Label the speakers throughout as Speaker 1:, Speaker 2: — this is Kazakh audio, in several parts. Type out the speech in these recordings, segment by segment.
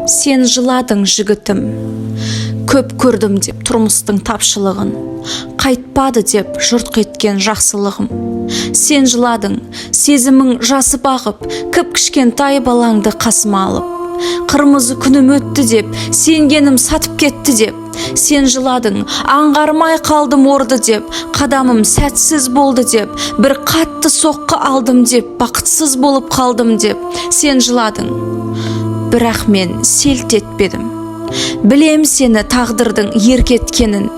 Speaker 1: Сен жыладың жігітім, көп көрдім деп тұрмыстың тапшылығын, қайтпады деп жұрт кеткен жақсылығым. Сен жыладың, сезімің жасып ағып, кіп-кішкентай балаңды қасыма алып. Қырмызы күнім өтті деп, сенгенім сатып кетті деп. Сен жыладың, аңғармай қалдым орды деп, қадамым сәтсіз болды деп, бір қатты соққы алдым деп, бақытсыз болып қалдым деп. Сен жыладың, бірақ мен селт етпедім. Білем сені тағдырдың еркеткенін,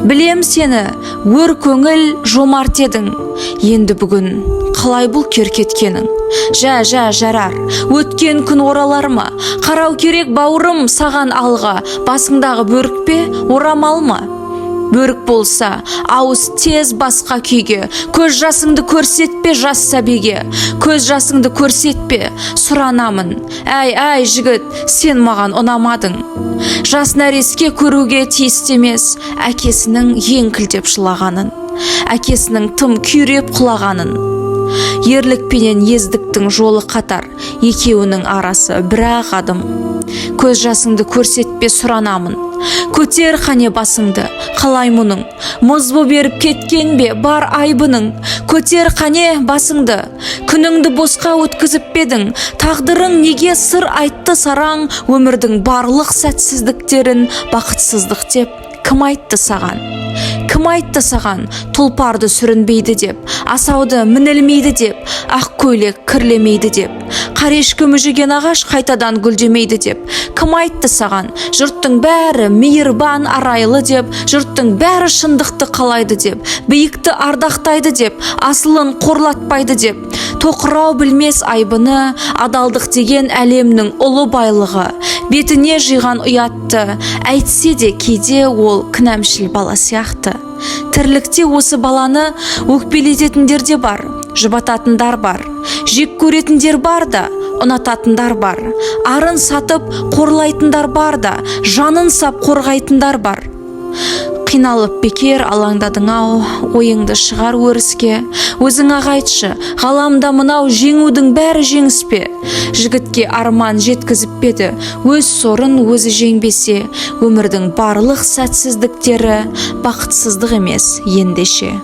Speaker 1: білем сені өр көңіл жомарт едің. Енді бүгін қалай бұл керкеткенің? Жарар, өткен күн оралар ма? Қарау керек бауырым саған алға, басыңдағы бөрік пе, орамал ма? Бөрік болса, ауыз тез басқа күйге, көз жасыңды көрсетпе жас сәбиге, көз жасыңды көрсетпе, сұранамын. Әй, жігіт, сен маған ұнамадың. Жас нәреске көруге тиісті емес, әкесінің еңкілдеп жылағанын, әкесінің тым күйреп құлағанын. Ерлікпенен ездіктің жолы қатар, екеуінің арасы бір-ақ адым. Көз жасыңды көрсетпе сұранамын. Көтер қане басыңды, қалай мұның? Мұз боп беріп кеткен бе бар айбының? Көтер қане басыңды, күніңді босқа өткізіп бедің? Тағдырың неге сыр айтты сараң? Өмірдің барлық сәтсіздіктерін бақытсыздық деп кім айтты саған? Кім айтты саған тұлпарды сүрінбейді деп, асауды мінілмейді деп, ақ көйлек кірлемейді деп, қарешкі мүжіген ағаш қайтадан гүлдемейді деп? Кім айтты саған жұрттың бәрі мейірбан арайлы деп, жұрттың бәрі шындықты қалайды деп, биікті ардақтайды деп, асылын қорлатпайды деп? Тоқырау білмес айбыны, адалдық деген әлемнің ұлы байлығы, бетіне жиған ұятты, әйтсе де кейде ол кінәмшіл бала сияқты. Тірлікте осы баланы өкпелететіндер де бар, жұбататындар бар, жек көретіндер бар да, ұнататындар бар, арын сатып қорлайтындар бар да, жанын сап қорғайтындар бар. Қиналып бекер алаңдадың ау, ойыңды шығар өріске, өзің ағайтшы, ғаламда мынау жеңудің бәрі жеңіс пе? Жігітке арман жеткізіп беді, өз сорын өзі жеңбесе, өмірдің барлық сәтсіздіктері бақытсыздық емес ендеше.